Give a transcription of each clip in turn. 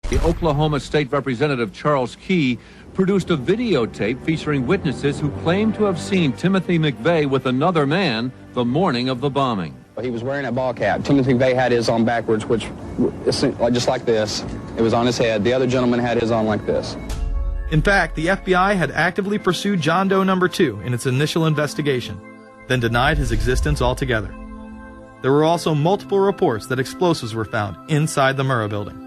The Oklahoma State Representative Charles Key produced a videotape featuring witnesses who claim to have seen Timothy McVeigh with another man the morning of the bombing. He was wearing a ball cap. Timothy McVeigh had his on backwards, which just like this. It was on his head. The other gentleman had his on like this. In fact, the FBI had actively pursued John Doe No. 2 in its initial investigation, then denied his existence altogether. There were also multiple reports that explosives were found inside the Murrah building.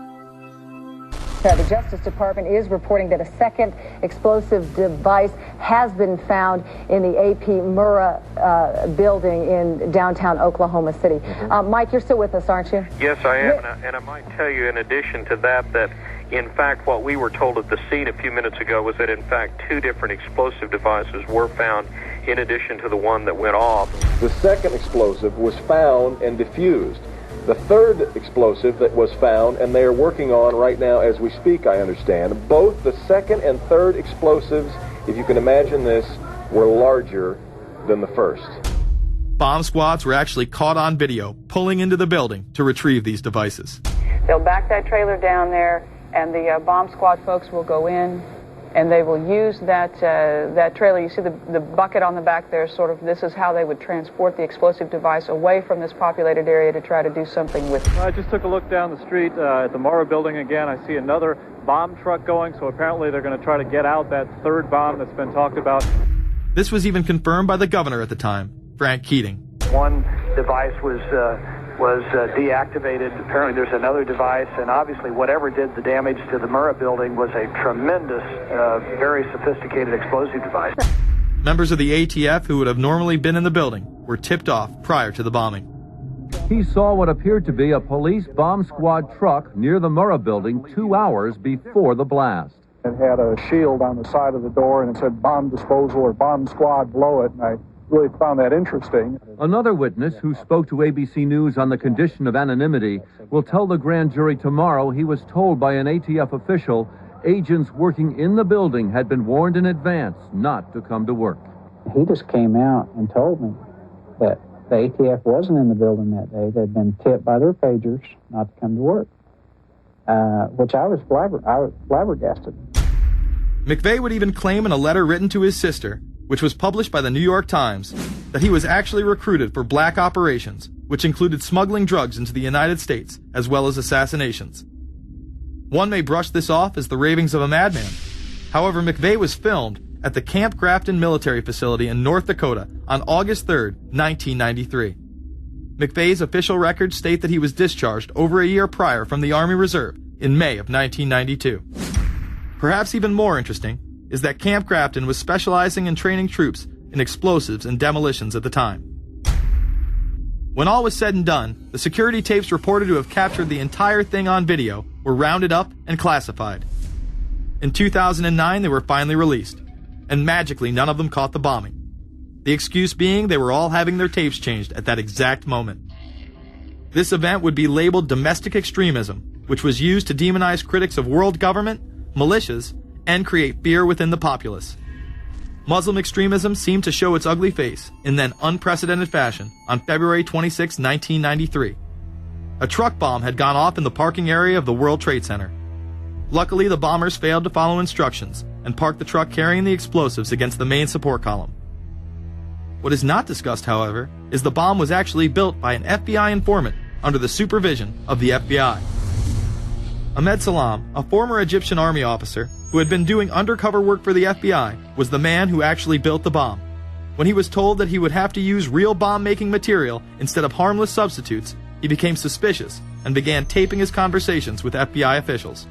The Justice Department is reporting that a second explosive device has been found in the AP Murrah building in downtown Oklahoma City. Mike, you're still with us, aren't you? Yes, I am, and I might tell you in addition to that, in fact, what we were told at the scene a few minutes ago was that, in fact, 2 different explosive devices were found in addition to the one that went off. The second explosive was found and defused. The third explosive that was found, and they are working on right now as we speak, I understand, both the second and third explosives, if you can imagine this, were larger than the first. Bomb squads were actually caught on video pulling into the building to retrieve these devices. They'll back that trailer down there, and the bomb squad folks will go in, and they will use that trailer. You see the bucket on the back there, this is how they would transport the explosive device away from this populated area to try to do something with it. I just took a look down the street at the Murrah building again. I see another bomb truck going, so apparently they're going to try to get out that third bomb that's been talked about. This was even confirmed by the governor at the time, Frank Keating. One device was deactivated. Apparently there's another device, and obviously whatever did the damage to the Murrah building was a tremendous, very sophisticated explosive device. Members of the ATF who would have normally been in the building were tipped off prior to the bombing. He saw what appeared to be a police bomb squad truck near the Murrah building 2 hours before the blast. It had a shield on the side of the door, and it said bomb disposal or bomb squad below it, and I really found that interesting. Another witness who spoke to ABC News on the condition of anonymity will tell the grand jury tomorrow he was told by an ATF official agents working in the building had been warned in advance not to come to work. He just came out and told me that the ATF wasn't in the building that day. They'd been tipped by their pagers not to come to work, which I was flabbergasted. McVeigh would even claim in a letter written to his sister, which was published by the New York Times, that he was actually recruited for black operations, which included smuggling drugs into the United States, as well as assassinations. One may brush this off as the ravings of a madman. However, McVeigh was filmed at the Camp Grafton military facility in North Dakota on August 3, 1993. McVeigh's official records state that he was discharged over a year prior from the Army Reserve in May of 1992. Perhaps even more interesting is that Camp Grafton was specializing in training troops in explosives and demolitions at the time. When all was said and done, the security tapes reported to have captured the entire thing on video were rounded up and classified. In 2009, they were finally released, and magically none of them caught the bombing. The excuse being they were all having their tapes changed at that exact moment. This event would be labeled domestic extremism, which was used to demonize critics of world government, militias, and create fear within the populace. Muslim extremism seemed to show its ugly face in then unprecedented fashion on February 26, 1993. A truck bomb had gone off in the parking area of the World Trade Center. Luckily, the bombers failed to follow instructions and parked the truck carrying the explosives against the main support column. What is not discussed, however, is the bomb was actually built by an FBI informant under the supervision of the FBI. Ahmed Salam, a former Egyptian army officer who had been doing undercover work for the FBI, was the man who actually built the bomb. When he was told that he would have to use real bomb-making material instead of harmless substitutes, he became suspicious and began taping his conversations with FBI officials.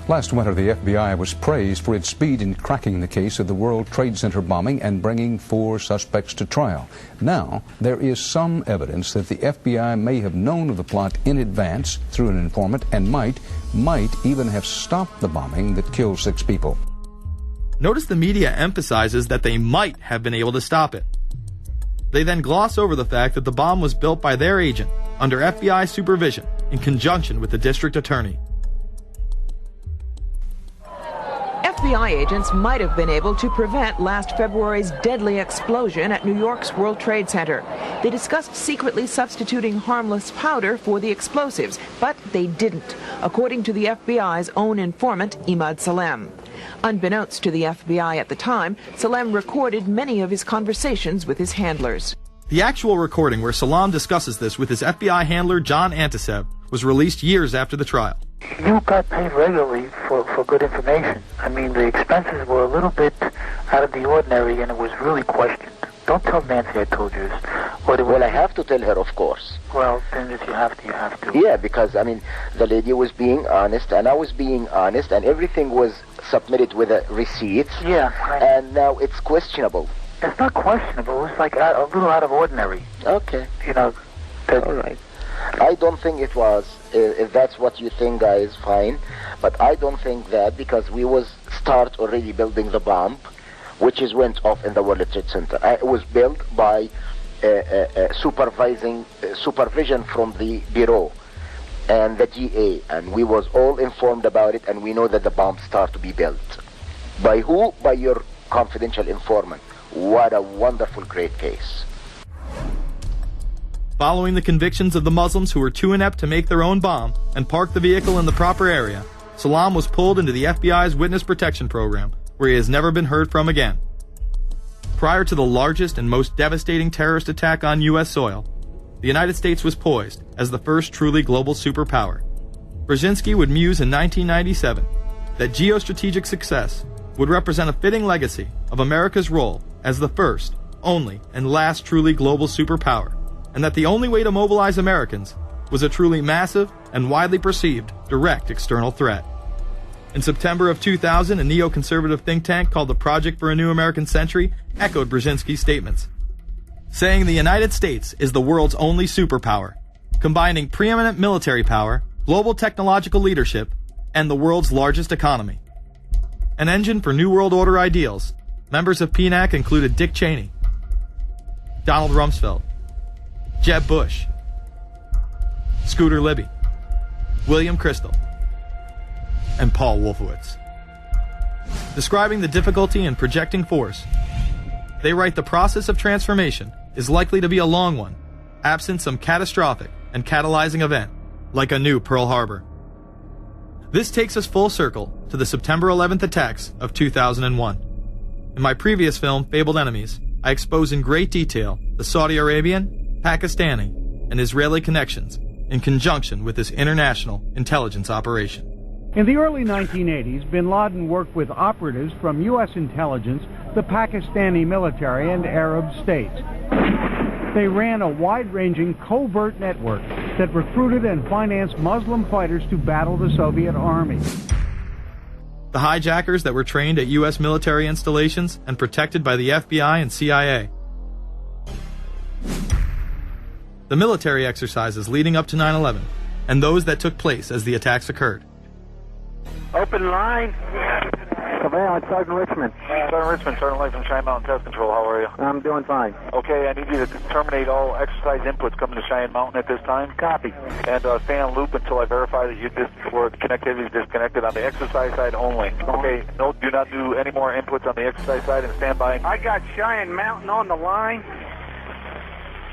Last winter, the FBI was praised for its speed in cracking the case of the World Trade Center bombing and bringing 4 suspects to trial. Now, there is some evidence that the FBI may have known of the plot in advance through an informant and might even have stopped the bombing that killed 6 people. Notice the media emphasizes that they might have been able to stop it. They then gloss over the fact that the bomb was built by their agent under FBI supervision in conjunction with the district attorney. FBI agents might have been able to prevent last February's deadly explosion at New York's World Trade Center. They discussed secretly substituting harmless powder for the explosives, but they didn't, according to the FBI's own informant, Imad Salem. Unbeknownst to the FBI at the time, Salem recorded many of his conversations with his handlers. The actual recording where Salam discusses this with his FBI handler John Antisev was released years after the trial. You got paid regularly for good information. I mean, the expenses were a little bit out of the ordinary, and it was really questioned. Don't tell Nancy I told you this. Well, I have to tell her, of course. Well, then if you have to, you have to. Yeah, because, I mean, the lady was being honest, and I was being honest, and everything was submitted with a receipt. Yeah. And now it's questionable. It's not questionable. It's like a little out of ordinary. Okay. You know. All right. I don't think it was. If that's what you think, guys, fine. But I don't think that, because we was start already building the bomb, which is went off in the World Trade Center. It was built by supervision from the Bureau and the DA, and we was all informed about it, and we know that the bomb start to be built. By who? By your confidential informant. What a wonderful, great case. Following the convictions of the Muslims who were too inept to make their own bomb and park the vehicle in the proper area, Salam was pulled into the FBI's Witness Protection Program, where he has never been heard from again. Prior to the largest and most devastating terrorist attack on U.S. soil, the United States was poised as the first truly global superpower. Brzezinski would muse in 1997 that geostrategic success would represent a fitting legacy of America's role as the first, only, and last truly global superpower, and that the only way to mobilize Americans was a truly massive and widely perceived direct external threat. In September of 2000, a neoconservative think tank called the Project for a New American Century echoed Brzezinski's statements, saying the United States is the world's only superpower, combining preeminent military power, global technological leadership, and the world's largest economy. An engine for New World Order ideals, members of PNAC included Dick Cheney, Donald Rumsfeld, Jeb Bush, Scooter Libby, William Kristol, and Paul Wolfowitz. Describing the difficulty in projecting force, they write the process of transformation is likely to be a long one, absent some catastrophic and catalyzing event, like a new Pearl Harbor. This takes us full circle to the September 11th attacks of 2001. In my previous film, Fabled Enemies, I expose in great detail the Saudi Arabian, Pakistani, and Israeli connections in conjunction with this international intelligence operation. In the early 1980s, bin Laden worked with operatives from U.S. intelligence, the Pakistani military, and Arab states. They ran a wide-ranging covert network that recruited and financed Muslim fighters to battle the Soviet army. The hijackers that were trained at U.S. military installations and protected by the FBI and CIA. The military exercises leading up to 9/11, and those that took place as the attacks occurred. Open line. Command, Sergeant Richmond. Sergeant Richmond, Sergeant Light from Cheyenne Mountain Test Control. How are you? I'm doing fine. Okay, I need you to terminate all exercise inputs coming to Cheyenne Mountain at this time. Copy. And stay on loop until I verify that you connectivity is disconnected on the exercise side only. Okay, no, do not do any more inputs on the exercise side and stand by. I got Cheyenne Mountain on the line.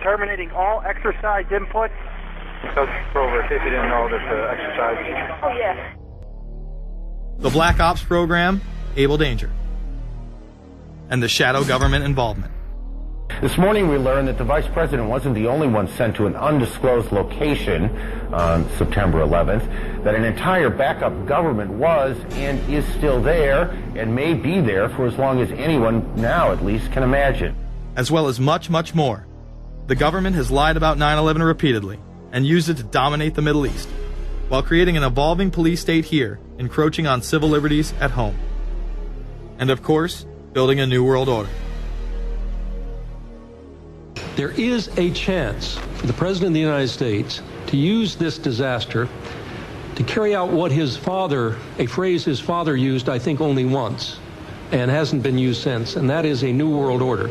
Terminating all exercise inputs. So, over, in case you didn't know, that exercise. Oh, yeah. The Black Ops program, Able Danger, and the shadow government involvement. This morning we learned that the Vice President wasn't the only one sent to an undisclosed location on September 11th, that an entire backup government was and is still there and may be there for as long as anyone now at least can imagine. As well as much, much more. The government has lied about 9/11 repeatedly and used it to dominate the Middle East, while creating an evolving police state here, encroaching on civil liberties at home. And of course, building a new world order. There is a chance for the President of the United States to use this disaster to carry out what his father, a phrase his father used, I think, only once, and hasn't been used since, and that is a new world order.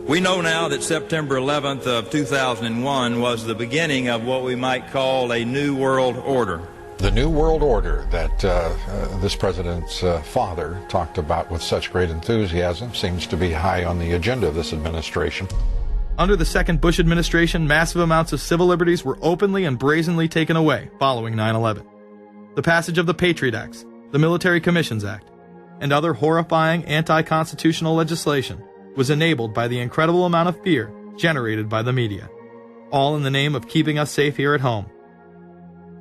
We know now that September 11th of 2001 was the beginning of what we might call a new world order. The New World Order that this president's father talked about with such great enthusiasm seems to be high on the agenda of this administration. Under the second Bush administration, massive amounts of civil liberties were openly and brazenly taken away following 9/11. The passage of the Patriot Acts, the Military Commissions Act, and other horrifying anti-constitutional legislation was enabled by the incredible amount of fear generated by the media, all in the name of keeping us safe here at home.